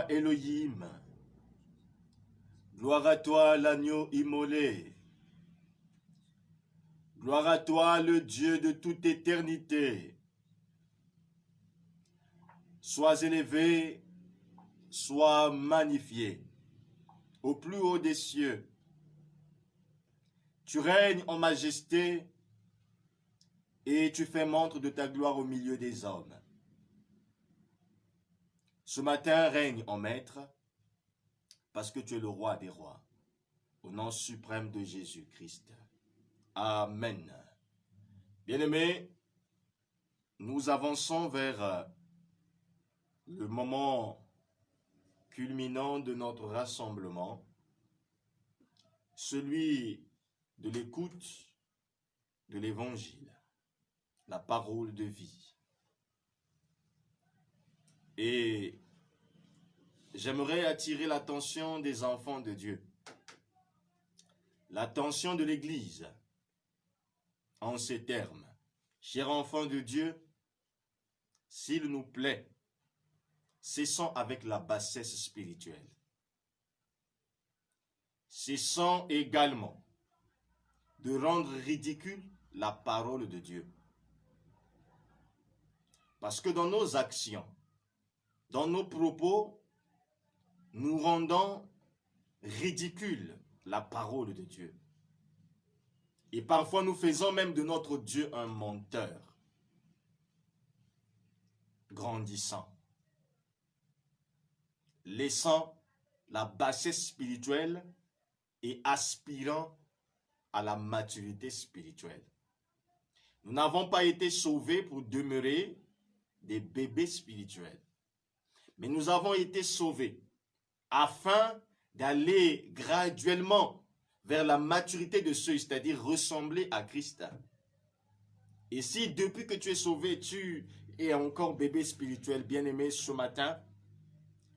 toi, Elohim. Gloire à toi, l'agneau immolé. Gloire à toi, le Dieu de toute éternité. Sois élevé, sois magnifié au plus haut des cieux. Tu règnes en majesté et tu fais montre de ta gloire au milieu des hommes. Ce matin, règne en maître, parce que tu es le roi des rois, au nom suprême de Jésus-Christ. Amen. Bien-aimés, nous avançons vers le moment culminant de notre rassemblement, celui de l'écoute de l'Évangile, la parole de vie. Et j'aimerais attirer l'attention des enfants de Dieu, l'attention de l'Église, en ces termes. Chers enfants de Dieu, s'il nous plaît, cessons avec la bassesse spirituelle. Cessons également de rendre ridicule la parole de Dieu. Parce que dans nos actions, dans nos propos, nous rendons ridicule la parole de Dieu. Et parfois nous faisons même de notre Dieu un menteur, grandissant, laissant la bassesse spirituelle et aspirant à la maturité spirituelle. Nous n'avons pas été sauvés pour demeurer des bébés spirituels, mais nous avons été sauvés afin d'aller graduellement vers la maturité de ceux, c'est-à-dire ressembler à Christ. Et si depuis que tu es sauvé, tu es encore bébé spirituel, bien-aimé, ce matin,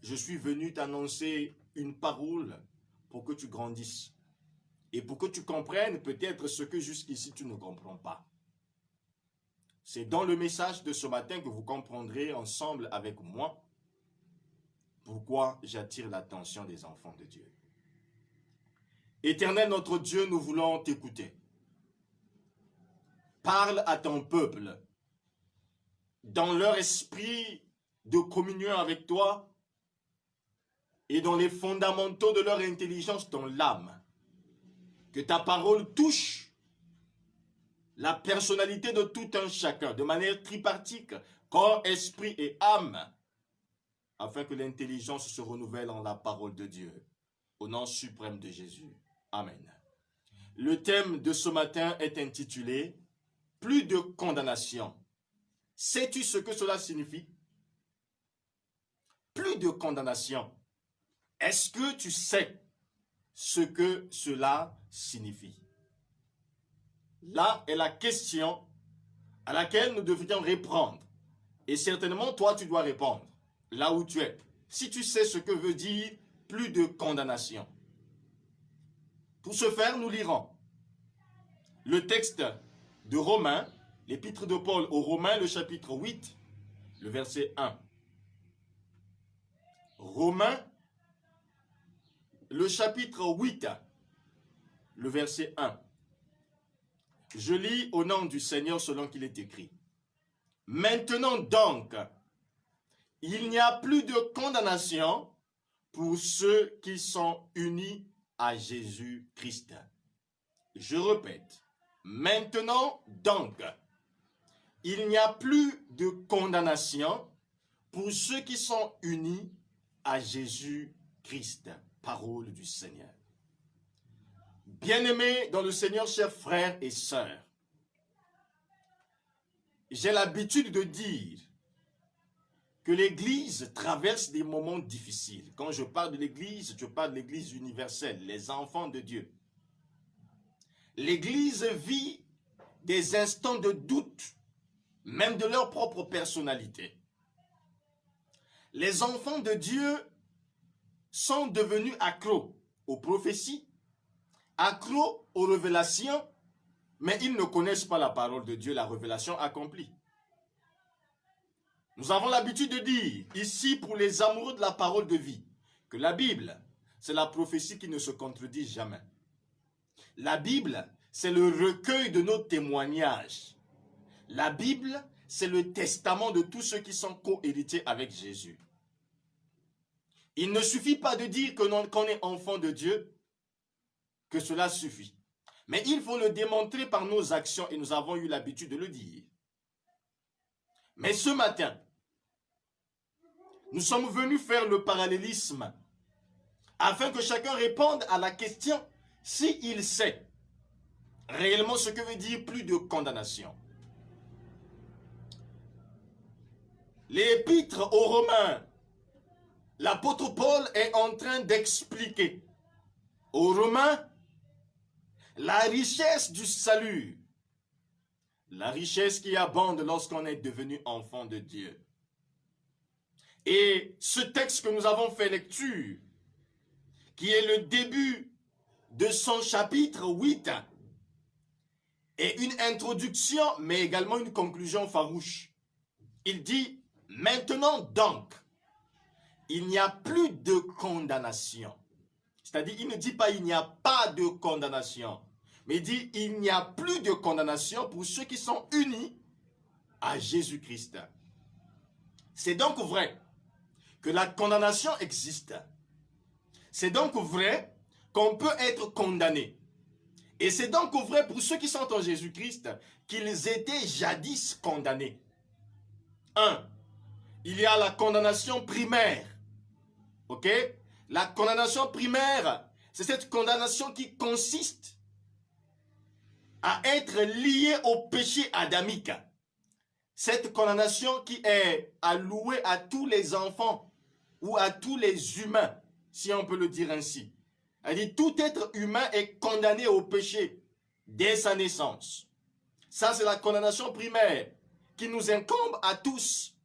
je suis venu t'annoncer une parole pour que tu grandisses et pour que tu comprennes peut-être ce que jusqu'ici tu ne comprends pas. C'est dans le message de ce matin que vous comprendrez ensemble avec moi pourquoi j'attire l'attention des enfants de Dieu. Éternel notre Dieu, nous voulons t'écouter. Parle à ton peuple dans leur esprit de communion avec toi et dans les fondamentaux de leur intelligence dans l'âme. Que ta parole touche la personnalité de tout un chacun de manière tripartite, corps, esprit et âme, afin que l'intelligence se renouvelle en la parole de Dieu. Au nom suprême de Jésus. Amen. Le thème de ce matin est intitulé « Plus de condamnation ». Sais-tu ce que cela signifie? Plus de condamnation. Est-ce que tu sais ce que cela signifie? Là est la question à laquelle nous devrions répondre. Et certainement, toi, tu dois répondre là où tu es. Si tu sais ce que veut dire plus de condamnation. Pour ce faire, nous lirons le texte de Romains, l'épître de Paul aux Romains, le chapitre 8, le verset 1. Romains, le chapitre 8, le verset 1. Je lis au nom du Seigneur selon qu'il est écrit. Maintenant donc, il n'y a plus de condamnation pour ceux qui sont unis à Jésus-Christ. Je répète, maintenant donc, il n'y a plus de condamnation pour ceux qui sont unis à Jésus-Christ. Parole du Seigneur. Bien-aimés dans le Seigneur, chers frères et sœurs, j'ai l'habitude de dire que l'Église traverse des moments difficiles. Quand je parle de l'Église, je parle de l'Église universelle, les enfants de Dieu. L'Église vit des instants de doute, même de leur propre personnalité. Les enfants de Dieu sont devenus accros aux prophéties, accros aux révélations, mais ils ne connaissent pas la parole de Dieu, la révélation accomplie. Nous avons l'habitude de dire, ici pour les amoureux de la parole de vie, que la Bible, c'est la prophétie qui ne se contredit jamais. La Bible, c'est le recueil de nos témoignages. La Bible, c'est le testament de tous ceux qui sont co-héritiers avec Jésus. Il ne suffit pas de dire qu'on est enfant de Dieu, que cela suffit. Mais il faut le démontrer par nos actions et nous avons eu l'habitude de le dire. Mais ce matin, nous sommes venus faire le parallélisme afin que chacun réponde à la question s'il sait réellement ce que veut dire plus de condamnation. L'épître aux Romains, l'apôtre Paul est en train d'expliquer aux Romains la richesse du salut, la richesse qui abonde lorsqu'on est devenu enfant de Dieu. Et ce texte que nous avons fait lecture, qui est le début de son chapitre 8, est une introduction, mais également une conclusion farouche. Il dit, maintenant donc, il n'y a plus de condamnation. C'est-à-dire, il ne dit pas il n'y a pas de condamnation, mais il dit il n'y a plus de condamnation pour ceux qui sont unis à Jésus-Christ. C'est donc vrai que la condamnation existe. C'est donc vrai qu'on peut être condamné. Et c'est donc vrai pour ceux qui sont en Jésus-Christ qu'ils étaient jadis condamnés. 1. Il y a la condamnation primaire. Ok? La condamnation primaire, c'est cette condamnation qui consiste à être lié au péché adamique. Cette condamnation qui est allouée à tous les enfants ou à tous les humains, si on peut le dire ainsi. Elle dit tout être humain est condamné au péché dès sa naissance. Ça, c'est la condamnation primaire qui nous incombe à tous.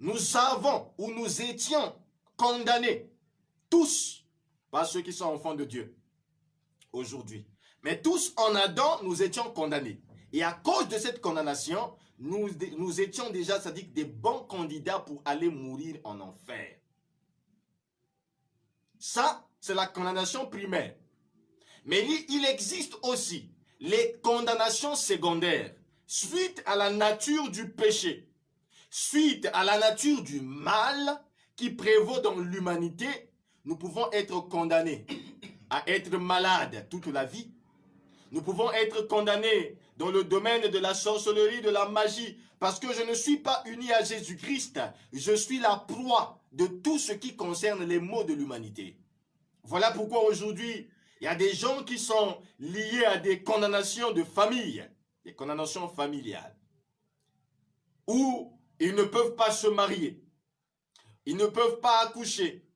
Nous avons ou nous étions condamnés, tous, pas ceux qui sont enfants de Dieu aujourd'hui, mais tous en Adam, nous étions condamnés. Et à cause de cette condamnation, nous étions déjà, c'est-à-dire des bons candidats pour aller mourir en enfer. Ça, c'est la condamnation primaire. Mais il existe aussi les condamnations secondaires, suite à la nature du péché, suite à la nature du mal qui prévaut dans l'humanité. Nous pouvons être condamnés à être malades toute la vie. Nous pouvons être condamnés dans le domaine de la sorcellerie, de la magie, parce que je ne suis pas uni à Jésus-Christ. Je suis la proie de tout ce qui concerne les maux de l'humanité. Voilà pourquoi aujourd'hui, il y a des gens qui sont liés à des condamnations de famille, des condamnations familiales, où ils ne peuvent pas se marier, ils ne peuvent pas accoucher,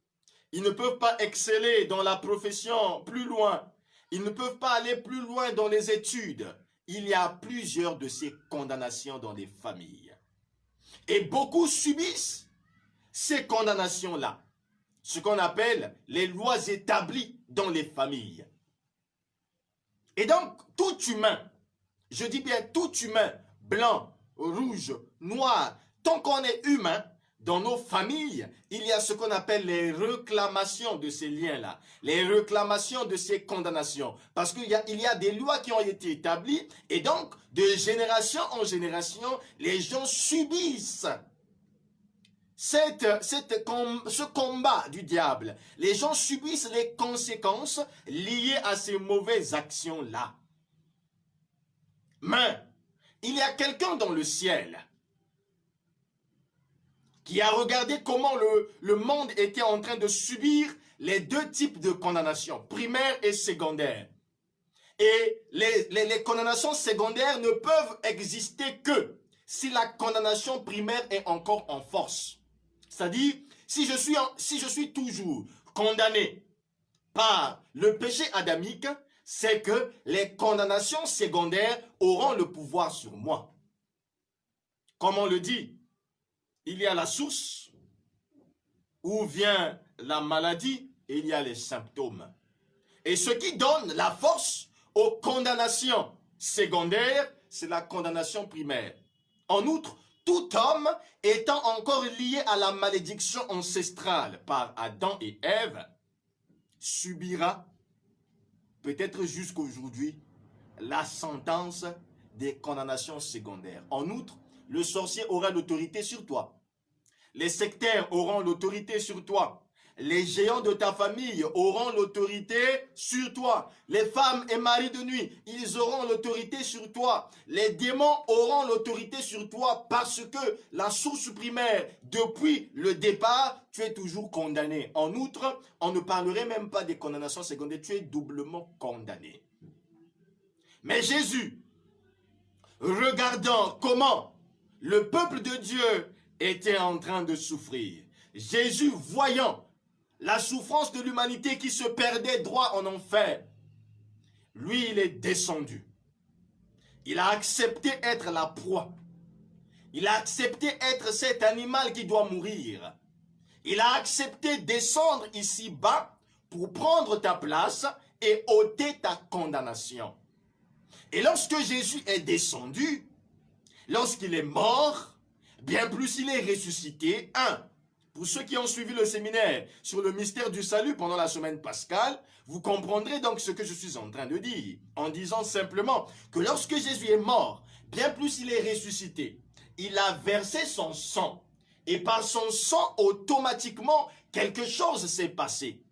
ils ne peuvent pas exceller dans la profession plus loin, ils ne peuvent pas aller plus loin dans les études. Il y a plusieurs de ces condamnations dans les familles. Et beaucoup subissent ces condamnations-là. Ce qu'on appelle les lois établies dans les familles. Et donc, tout humain, je dis bien tout humain, blanc, rouge, noir, tant qu'on est humain, dans nos familles, il y a ce qu'on appelle les réclamations de ces liens-là, les réclamations de ces condamnations. Parce qu'il y a des lois qui ont été établies et donc, de génération en génération, les gens subissent ce combat du diable. Les gens subissent les conséquences liées à ces mauvaises actions-là. Mais, il y a quelqu'un dans le ciel qui a regardé comment le monde était en train de subir les deux types de condamnations, primaire et secondaire. Et les condamnations secondaires ne peuvent exister que si la condamnation primaire est encore en force. C'est-à-dire, si je suis toujours condamné par le péché adamique, c'est que les condamnations secondaires auront le pouvoir sur moi. Comme on le dit, il y a la source où vient la maladie et il y a les symptômes. Et ce qui donne la force aux condamnations secondaires, c'est la condamnation primaire. En outre, tout homme étant encore lié à la malédiction ancestrale par Adam et Ève, subira, peut-être jusqu'aujourd'hui, la sentence des condamnations secondaires. En outre, le sorcier aura l'autorité sur toi. Les sectaires auront l'autorité sur toi. Les géants de ta famille auront l'autorité sur toi. Les femmes et maris de nuit, ils auront l'autorité sur toi. Les démons auront l'autorité sur toi parce que la source primaire, depuis le départ, tu es toujours condamné. En outre, on ne parlerait même pas des condamnations secondaires, tu es doublement condamné. Mais Jésus, regardant comment le peuple de Dieu était en train de souffrir, Jésus voyant la souffrance de l'humanité qui se perdait droit en enfer, lui, il est descendu. Il a accepté être la proie. Il a accepté être cet animal qui doit mourir. Il a accepté descendre ici bas pour prendre ta place et ôter ta condamnation. Et lorsque Jésus est descendu, lorsqu'il est mort, bien plus il est ressuscité, pour ceux qui ont suivi le séminaire sur le mystère du salut pendant la semaine pascale, vous comprendrez donc ce que je suis en train de dire, en disant simplement que lorsque Jésus est mort, bien plus il est ressuscité. Il a versé son sang, et par son sang, automatiquement, quelque chose s'est passé.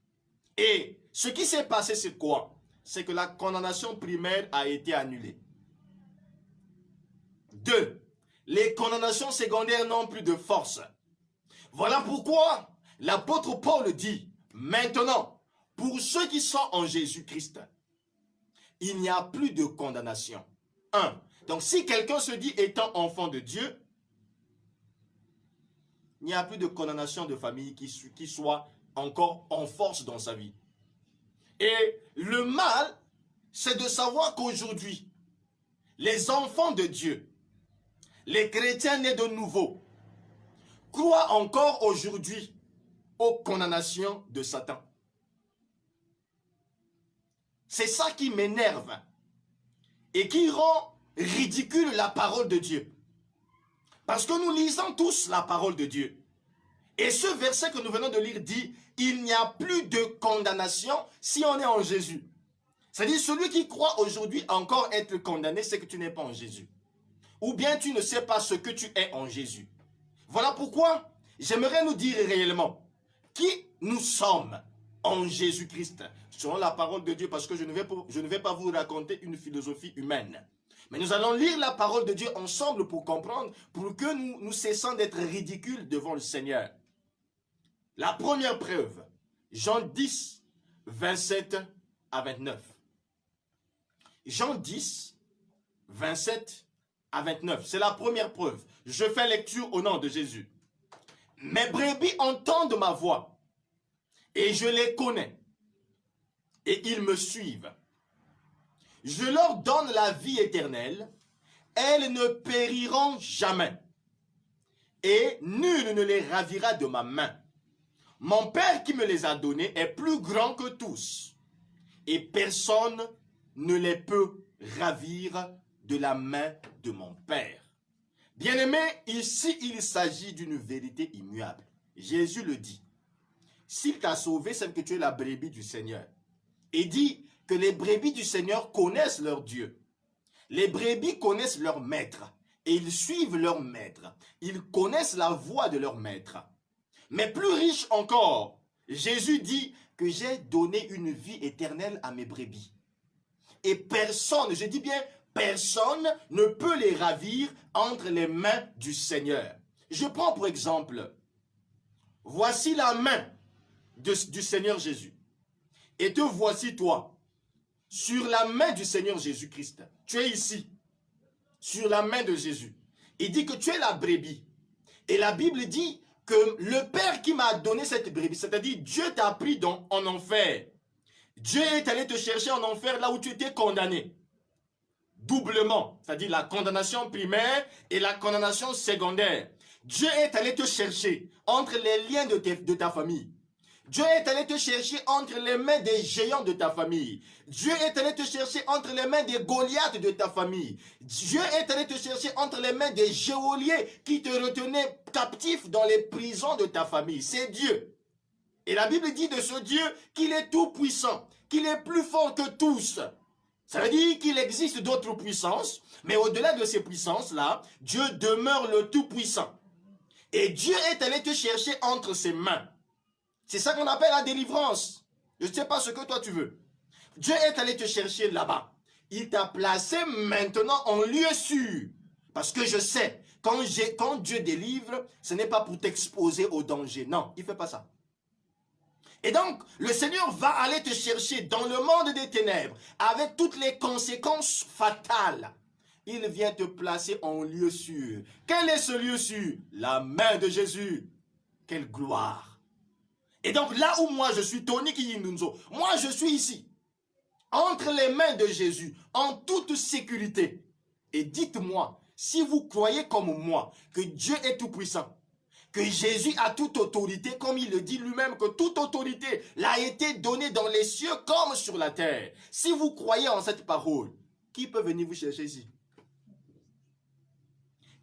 Et ce qui s'est passé, c'est quoi? C'est que la condamnation primaire a été annulée. 2. Les condamnations secondaires n'ont plus de force. Voilà pourquoi l'apôtre Paul dit, maintenant, pour ceux qui sont en Jésus-Christ, il n'y a plus de condamnation. 1. Donc si quelqu'un se dit étant enfant de Dieu, il n'y a plus de condamnation de famille qui soit encore en force dans sa vie. Et le mal, c'est de savoir qu'aujourd'hui, les enfants de Dieu, les chrétiens nés de nouveau, croient encore aujourd'hui aux condamnations de Satan. C'est ça qui m'énerve et qui rend ridicule la parole de Dieu. Parce que nous lisons tous la parole de Dieu. Et ce verset que nous venons de lire dit, il n'y a plus de condamnation si on est en Jésus. C'est-à-dire, celui qui croit aujourd'hui encore être condamné, c'est que tu n'es pas en Jésus. Ou bien tu ne sais pas ce que tu es en Jésus. Voilà pourquoi j'aimerais nous dire réellement qui nous sommes en Jésus-Christ, selon la parole de Dieu, parce que je ne vais pas vous raconter une philosophie humaine. Mais nous allons lire la parole de Dieu ensemble pour comprendre, pour que nous cessons d'être ridicules devant le Seigneur. La première preuve, Jean 10, 27 à 29. Jean 10, 27 à 29, c'est la première preuve. Je fais lecture au nom de Jésus. Mes brebis entendent ma voix, et je les connais, et ils me suivent. Je leur donne la vie éternelle, elles ne périront jamais, et nul ne les ravira de ma main. Mon Père qui me les a donnés est plus grand que tous, et personne ne les peut ravir de la main de mon Père. Bien-aimé, ici il s'agit d'une vérité immuable. Jésus le dit. S'il t'a sauvé, c'est que tu es la brebis du Seigneur. Il dit que les brebis du Seigneur connaissent leur Dieu. Les brebis connaissent leur maître et ils suivent leur maître. Ils connaissent la voix de leur maître. Mais plus riche encore, Jésus dit que j'ai donné une vie éternelle à mes brebis. Et personne, je dis bien personne, ne peut les ravir entre les mains du Seigneur. Je prends pour exemple, voici la main du Seigneur Jésus. Et te voici toi, sur la main du Seigneur Jésus-Christ. Tu es ici, sur la main de Jésus. Il dit que tu es la brebis. Et la Bible dit que le Père qui m'a donné cette brebis, c'est-à-dire Dieu t'a pris en enfer. Dieu est allé te chercher en enfer là où tu étais condamné. Doublement, c'est-à-dire la condamnation primaire et la condamnation secondaire. Dieu est allé te chercher entre les liens de ta famille. Dieu est allé te chercher entre les mains des géants de ta famille. Dieu est allé te chercher entre les mains des Goliaths de ta famille. Dieu est allé te chercher entre les mains des geôliers qui te retenaient captif dans les prisons de ta famille. C'est Dieu. Et la Bible dit de ce Dieu qu'il est tout puissant, qu'il est plus fort que tous. Ça veut dire qu'il existe d'autres puissances, mais au-delà de ces puissances-là, Dieu demeure le tout-puissant. Et Dieu est allé te chercher entre ses mains. C'est ça qu'on appelle la délivrance. Je ne sais pas ce que toi tu veux. Dieu est allé te chercher là-bas. Il t'a placé maintenant en lieu sûr. Parce que je sais, quand Dieu délivre, ce n'est pas pour t'exposer au danger. Non, il ne fait pas ça. Et donc, le Seigneur va aller te chercher dans le monde des ténèbres avec toutes les conséquences fatales. Il vient te placer en lieu sûr. Quel est ce lieu sûr? La main de Jésus. Quelle gloire! Et donc, là où moi je suis, Tony Kiyindunzo, moi je suis ici, entre les mains de Jésus, en toute sécurité. Et dites-moi, si vous croyez comme moi que Dieu est tout puissant, que Jésus a toute autorité, comme il le dit lui-même, que toute autorité l'a été donnée dans les cieux comme sur la terre. Si vous croyez en cette parole, qui peut venir vous chercher ici?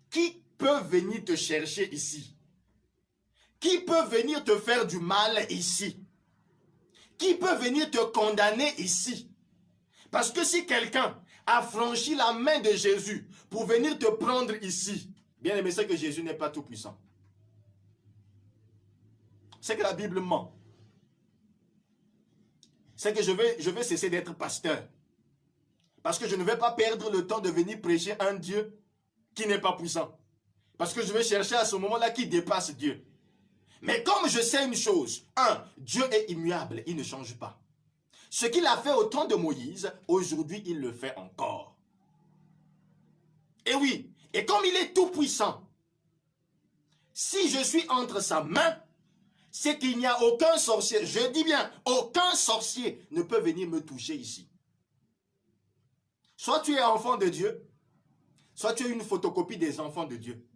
Qui peut venir te chercher ici? Qui peut venir te faire du mal ici? Qui peut venir te condamner ici? Parce que si quelqu'un a franchi la main de Jésus pour venir te prendre ici, bien aimé, c'est que Jésus n'est pas tout puissant. C'est que la Bible ment. C'est que je vais cesser d'être pasteur. Parce que je ne vais pas perdre le temps de venir prêcher un Dieu qui n'est pas puissant. Parce que je vais chercher à ce moment-là qui dépasse Dieu. Mais comme je sais une chose, Dieu est immuable, il ne change pas. Ce qu'il a fait au temps de Moïse, aujourd'hui il le fait encore. Et oui, et comme il est tout puissant, si je suis entre sa main, c'est qu'il n'y a aucun sorcier, je dis bien, aucun sorcier ne peut venir me toucher ici. Soit tu es enfant de Dieu, soit tu es une photocopie des enfants de Dieu.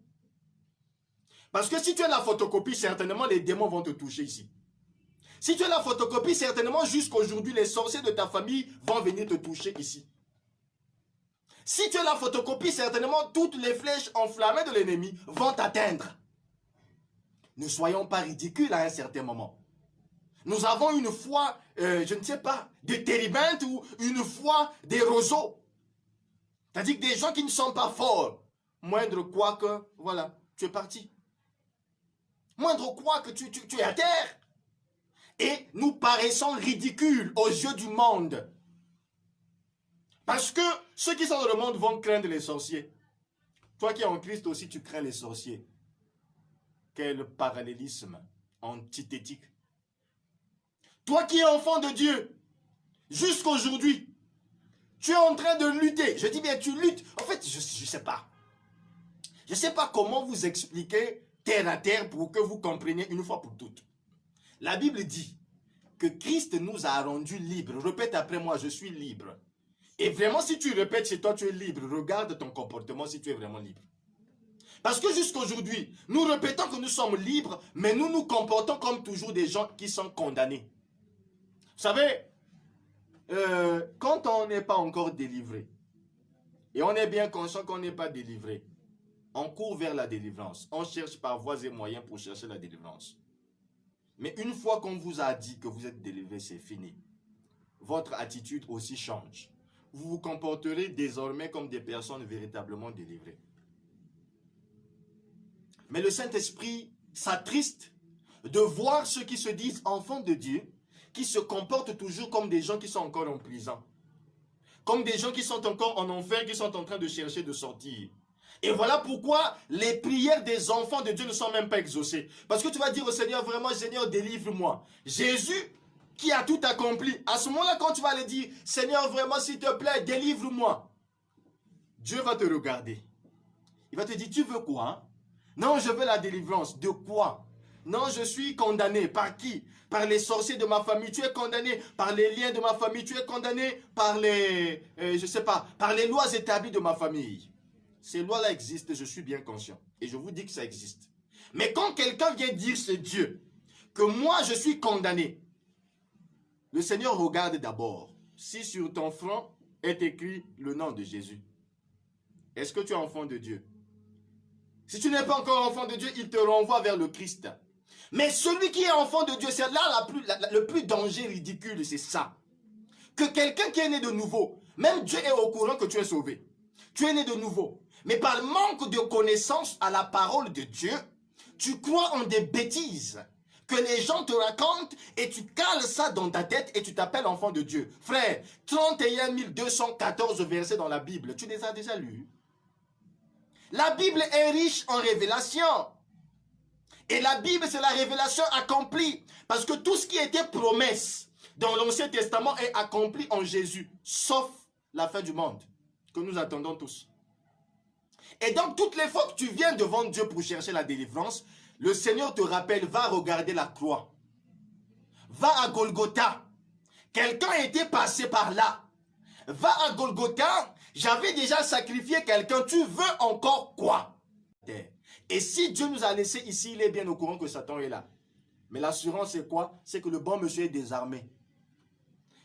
Parce que si tu es la photocopie, certainement les démons vont te toucher ici. Si tu es la photocopie, certainement jusqu'aujourd'hui, les sorciers de ta famille vont venir te toucher ici. Si tu es la photocopie, certainement toutes les flèches enflammées de l'ennemi vont t'atteindre. Ne soyons pas ridicules à un certain moment. Nous avons une foi, je ne sais pas, de térébinthe ou une foi des roseaux. C'est-à-dire que des gens qui ne sont pas forts, moindre quoi que, voilà, tu es parti. Moindre quoi que tu es à terre. Et nous paraissons ridicules aux yeux du monde. Parce que ceux qui sont dans le monde vont craindre les sorciers. Toi qui es en Christ aussi, tu crains les sorciers. Quel parallélisme antithétique. Toi qui es enfant de Dieu, jusqu'aujourd'hui, tu es en train de lutter. Je dis bien, tu luttes. En fait, je ne sais pas. Je ne sais pas comment vous expliquer terre à terre pour que vous compreniez une fois pour toutes. La Bible dit que Christ nous a rendus libres. Répète après moi, je suis libre. Et vraiment, si tu répètes chez toi, tu es libre. Regarde ton comportement si tu es vraiment libre. Parce que jusqu'aujourd'hui, nous répétons que nous sommes libres, mais nous nous comportons comme toujours des gens qui sont condamnés. Vous savez, quand on n'est pas encore délivré, et on est bien conscient qu'on n'est pas délivré, on court vers la délivrance. On cherche par voies et moyens pour chercher la délivrance. Mais une fois qu'on vous a dit que vous êtes délivré, c'est fini. Votre attitude aussi change. Vous vous comporterez désormais comme des personnes véritablement délivrées. Mais le Saint-Esprit s'attriste de voir ceux qui se disent enfants de Dieu, qui se comportent toujours comme des gens qui sont encore en prison. Comme des gens qui sont encore en enfer, qui sont en train de chercher de sortir. Et voilà pourquoi les prières des enfants de Dieu ne sont même pas exaucées. Parce que tu vas dire au Seigneur, vraiment, Seigneur, délivre-moi. Jésus, qui a tout accompli, à ce moment-là, quand tu vas le dire, Seigneur, vraiment, s'il te plaît, délivre-moi. Dieu va te regarder. Il va te dire, tu veux quoi? Non, je veux la délivrance. De quoi? Non, je suis condamné. Par qui? Par les sorciers de ma famille. Tu es condamné par les liens de ma famille. Tu es condamné par les, je sais pas, par les lois établies de ma famille. Ces lois-là existent, je suis bien conscient. Et je vous dis que ça existe. Mais quand quelqu'un vient dire ce Dieu, que moi je suis condamné, le Seigneur regarde d'abord si sur ton front est écrit le nom de Jésus. Est-ce que tu es enfant de Dieu? Si tu n'es pas encore enfant de Dieu, il te renvoie vers le Christ. Mais celui qui est enfant de Dieu, c'est là le plus danger ridicule, c'est ça. Que quelqu'un qui est né de nouveau, même Dieu est au courant que tu es sauvé. Tu es né de nouveau. Mais par manque de connaissance à la parole de Dieu, tu crois en des bêtises que les gens te racontent et tu cales ça dans ta tête et tu t'appelles enfant de Dieu. Frère, 31 214 versets dans la Bible, tu les as déjà lus? La Bible est riche en révélations. Et la Bible, c'est la révélation accomplie. Parce que tout ce qui était promesse dans l'Ancien Testament est accompli en Jésus. Sauf la fin du monde, que nous attendons tous. Et donc, toutes les fois que tu viens devant Dieu pour chercher la délivrance, le Seigneur te rappelle, va regarder la croix. Va à Golgotha. Quelqu'un était passé par là. Va à Golgotha. J'avais déjà sacrifié quelqu'un. Tu veux encore quoi? Et si Dieu nous a laissés ici, il est bien au courant que Satan est là. Mais l'assurance, c'est quoi? C'est que le bon monsieur est désarmé.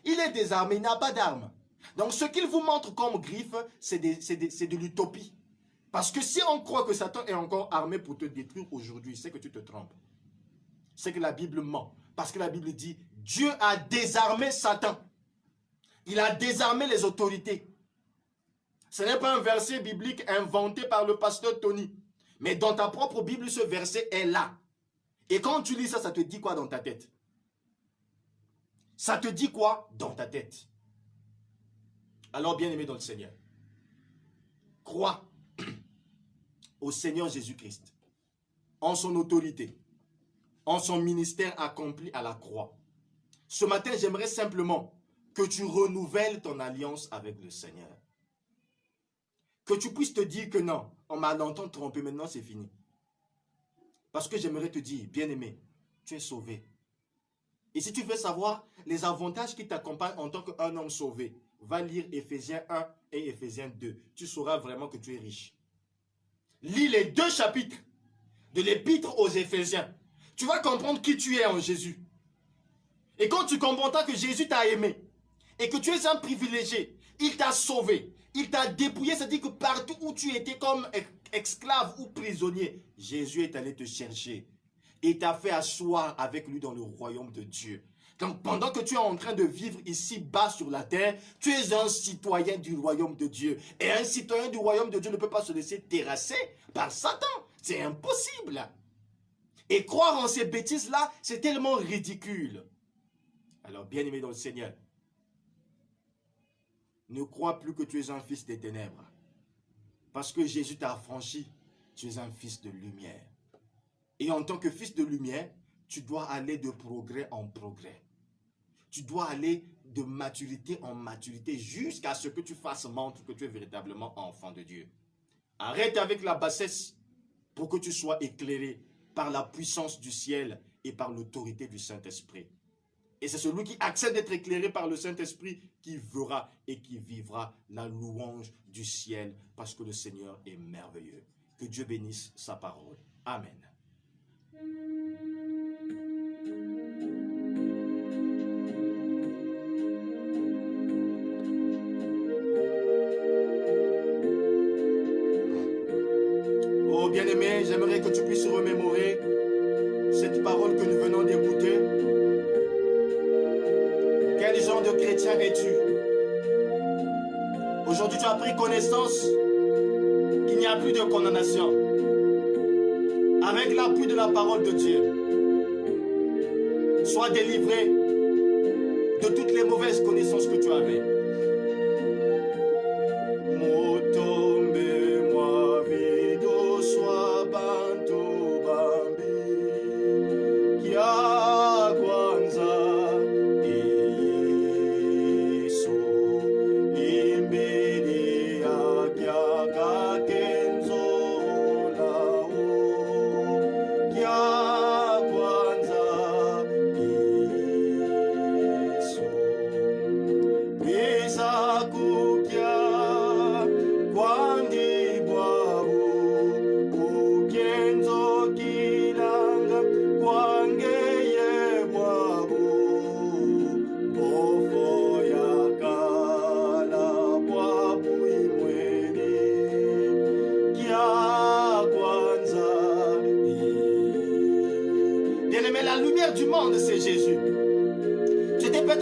Il est désarmé, il n'a pas d'armes. Donc, ce qu'il vous montre comme griffe, c'est de l'utopie. Parce que si on croit que Satan est encore armé pour te détruire aujourd'hui, c'est que tu te trompes. C'est que la Bible ment. Parce que la Bible dit, Dieu a désarmé Satan. Il a désarmé les autorités. Ce n'est pas un verset biblique inventé par le pasteur Tony. Mais dans ta propre Bible, ce verset est là. Et quand tu lis ça, ça te dit quoi dans ta tête? Ça te dit quoi dans ta tête? Alors, bien-aimé dans le Seigneur, crois au Seigneur Jésus-Christ, en son autorité, en son ministère accompli à la croix. Ce matin, j'aimerais simplement que tu renouvelles ton alliance avec le Seigneur. Que tu puisses te dire que non, on m'a longtemps trompé, maintenant c'est fini. Parce que j'aimerais te dire, bien-aimé, tu es sauvé. Et si tu veux savoir les avantages qui t'accompagnent en tant qu'un homme sauvé, va lire Éphésiens 1 et Éphésiens 2. Tu sauras vraiment que tu es riche. Lis les 2 chapitres de l'épître aux Éphésiens. Tu vas comprendre qui tu es en Jésus. Et quand tu comprendras que Jésus t'a aimé et que tu es un privilégié, il t'a sauvé, il t'a dépouillé, c'est-à-dire que partout où tu étais comme esclave ou prisonnier, Jésus est allé te chercher et t'a fait asseoir avec lui dans le royaume de Dieu. Donc pendant que tu es en train de vivre ici bas sur la terre, tu es un citoyen du royaume de Dieu. Et un citoyen du royaume de Dieu ne peut pas se laisser terrasser par Satan. C'est impossible. Et croire en ces bêtises-là, c'est tellement ridicule. Alors bien-aimé dans le Seigneur, ne crois plus que tu es un fils des ténèbres. Parce que Jésus t'a affranchi, tu es un fils de lumière. Et en tant que fils de lumière, tu dois aller de progrès en progrès. Tu dois aller de maturité en maturité jusqu'à ce que tu fasses montre que tu es véritablement enfant de Dieu. Arrête avec la bassesse pour que tu sois éclairé par la puissance du ciel et par l'autorité du Saint-Esprit. Et c'est celui qui accepte d'être éclairé par le Saint-Esprit qui verra et qui vivra la louange du ciel parce que le Seigneur est merveilleux. Que Dieu bénisse sa parole. Amen. Oh bien-aimé, j'aimerais que tu puisses remémorer cette parole que nous venons d'écouter. Quel genre de chrétien es-tu? Aujourd'hui, tu as pris connaissance qu'il n'y a plus de condamnation. Avec l'appui de la parole de Dieu, sois délivré de toutes les mauvaises connaissances que tu avais.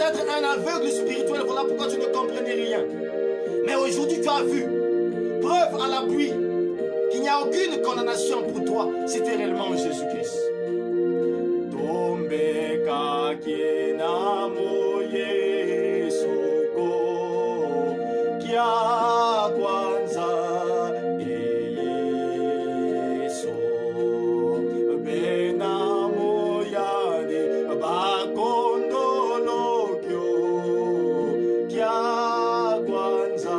peut-être un aveugle spirituel, voilà pourquoi tu ne comprenais rien. Mais aujourd'hui, tu as vu, preuve à l'appui, qu'il n'y a aucune condamnation pour toi si tu es réellement Jésus-Christ. Tombeka kiena moye suko kia kwanza Yesu bena moyane bakondolo kyo kia kwanza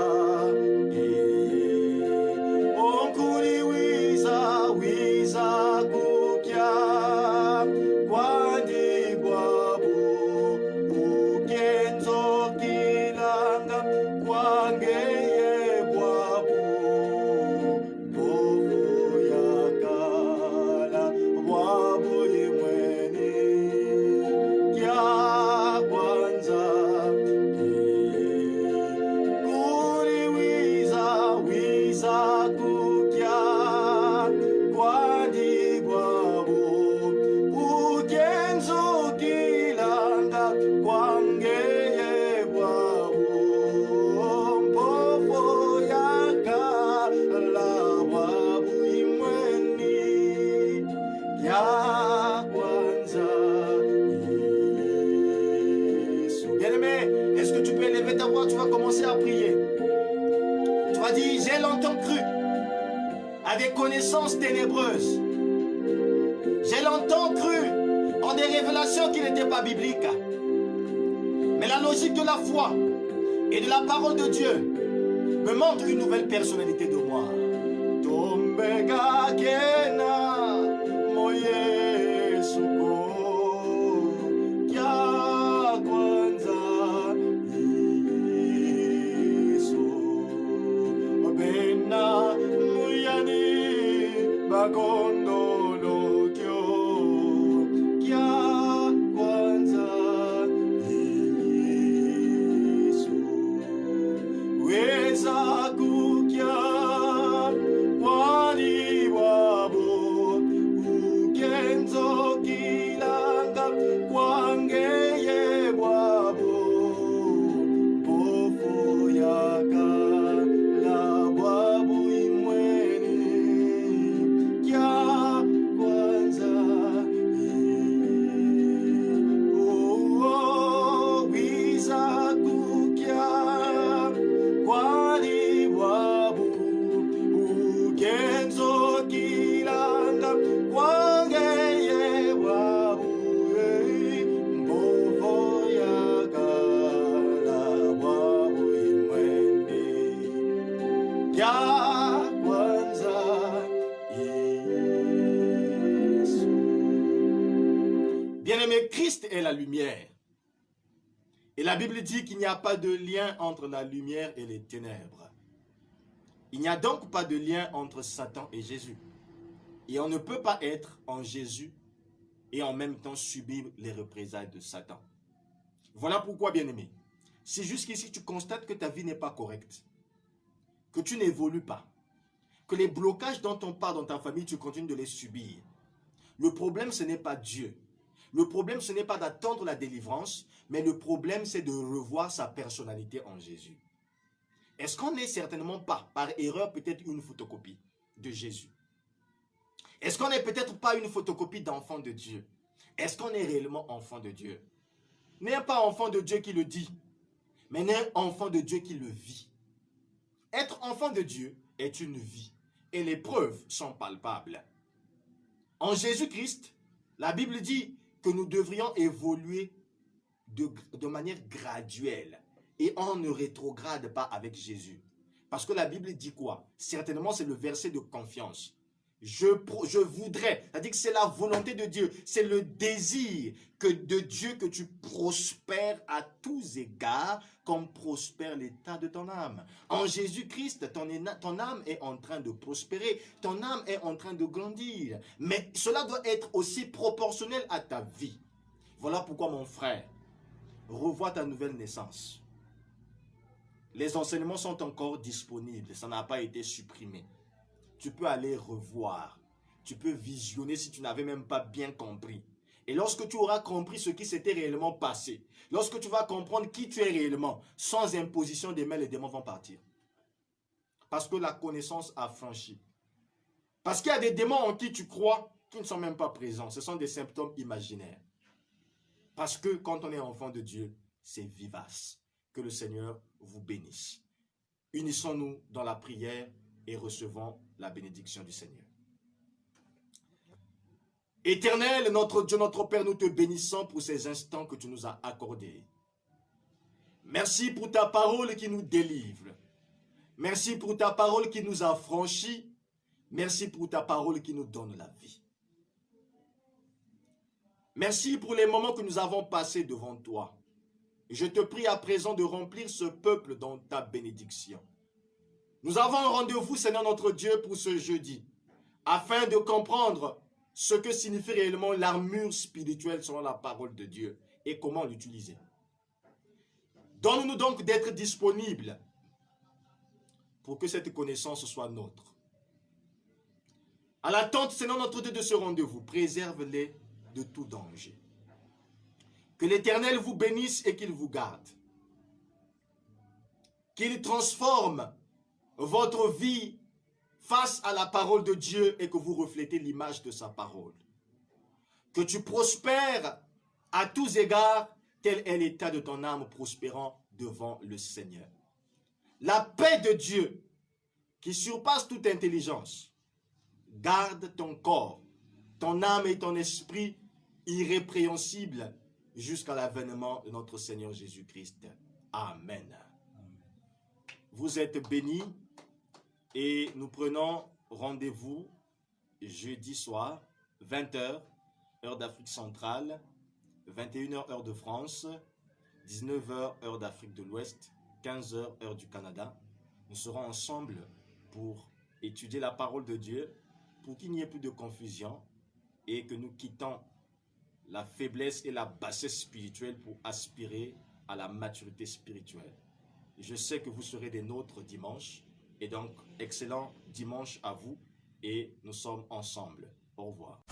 onkuri wiza kukia kwandi bwabu ukenzo kilanga kwangeye bwabu bovu yakala bwabu imweni kya kwanza kuri wiza kukia kwandi bwabu ukenzo kilanga kwangeye bwabu mpofu yakala bwabu imweni ya kwanza Yesu. Bien-aimé, est-ce que tu peux élever ta voix? Tu vas commencer à prier. Tu vas dire, j'ai longtemps cru à des connaissances ténébreuses. J'ai longtemps cru en des révélations qui n'étaient pas bibliques. Mais la logique de la foi et de la parole de Dieu me montre une nouvelle personnalité de moi. Tombega kena moye suko kya kwanza Yesu bena muyani bakondolo kyo kya kwanza Yesu weza kukia kwani wabo ukenzo kilanga kwangeye bwabo mpofu yakala bwabu imweni kya kwanza wiza kukia kwani bwabu ukenzo kilanga kwangeye bwabu mpofu yakala bwabu imweni kya kwanza Yesu. Bien-aimé, Christ est la lumière. Et la Bible dit qu'il n'y a pas de lien entre la lumière et les ténèbres. Il n'y a donc pas de lien entre Satan et Jésus. Et on ne peut pas être en Jésus et en même temps subir les représailles de Satan. Voilà pourquoi, bien-aimé, si jusqu'ici tu constates que ta vie n'est pas correcte, que tu n'évolues pas, que les blocages dont on parle dans ta famille, tu continues de les subir, le problème, ce n'est pas Dieu. Le problème, ce n'est pas d'attendre la délivrance, mais le problème, c'est de revoir sa personnalité en Jésus. Est-ce qu'on n'est certainement pas, par erreur, peut-être une photocopie de Jésus? Est-ce qu'on n'est peut-être pas une photocopie d'enfant de Dieu? Est-ce qu'on est réellement enfant de Dieu? N'est pas enfant de Dieu qui le dit, mais n'est enfant de Dieu qui le vit. Être enfant de Dieu est une vie, et les preuves sont palpables. En Jésus-Christ, la Bible dit que nous devrions évoluer de manière graduelle et on ne rétrograde pas avec Jésus. Parce que la Bible dit quoi? Certainement, c'est le verset de confiance. Je voudrais, c'est-à-dire que c'est la volonté de Dieu, c'est le désir de Dieu que tu prospères à tous égards comme prospère l'état de ton âme. En Jésus-Christ, ton âme est en train de prospérer, ton âme est en train de grandir. Mais cela doit être aussi proportionnel à ta vie. Voilà pourquoi mon frère, revois ta nouvelle naissance. Les enseignements sont encore disponibles, ça n'a pas été supprimé. Tu peux aller revoir, tu peux visionner si tu n'avais même pas bien compris. Et lorsque tu auras compris ce qui s'était réellement passé, lorsque tu vas comprendre qui tu es réellement, sans imposition des mains, les démons vont partir. Parce que la connaissance a franchi. Parce qu'il y a des démons en qui tu crois qui ne sont même pas présents. Ce sont des symptômes imaginaires. Parce que quand on est enfant de Dieu, c'est vivace. Que le Seigneur vous bénisse. Unissons-nous dans la prière et recevons la bénédiction du Seigneur. Éternel, notre Dieu, notre Père, nous te bénissons pour ces instants que tu nous as accordés. Merci pour ta parole qui nous délivre. Merci pour ta parole qui nous a franchis. Merci pour ta parole qui nous donne la vie. Merci pour les moments que nous avons passés devant toi. Je te prie à présent de remplir ce peuple dans ta bénédiction. Nous avons un rendez-vous, Seigneur notre Dieu, pour ce jeudi, afin de comprendre ce que signifie réellement l'armure spirituelle selon la parole de Dieu et comment l'utiliser. Donne-nous donc d'être disponibles pour que cette connaissance soit nôtre. À l'attente, Seigneur notre Dieu, de ce rendez-vous, préserve-les de tout danger. Que l'Éternel vous bénisse et qu'il vous garde. Qu'il transforme votre vie face à la parole de Dieu et que vous reflétez l'image de sa parole. Que tu prospères à tous égards, tel est l'état de ton âme prospérant devant le Seigneur. La paix de Dieu, qui surpasse toute intelligence, garde ton corps, ton âme et ton esprit irrépréhensibles jusqu'à l'avènement de notre Seigneur Jésus-Christ. Amen. Vous êtes bénis et nous prenons rendez-vous jeudi soir, 20h, heure d'Afrique centrale, 21h, heure de France, 19h, heure d'Afrique de l'Ouest, 15h, heure du Canada. Nous serons ensemble pour étudier la parole de Dieu, pour qu'il n'y ait plus de confusion et que nous quittons la faiblesse et la bassesse spirituelle pour aspirer à la maturité spirituelle. Je sais que vous serez des nôtres dimanche et donc excellent dimanche à vous et nous sommes ensemble. Au revoir.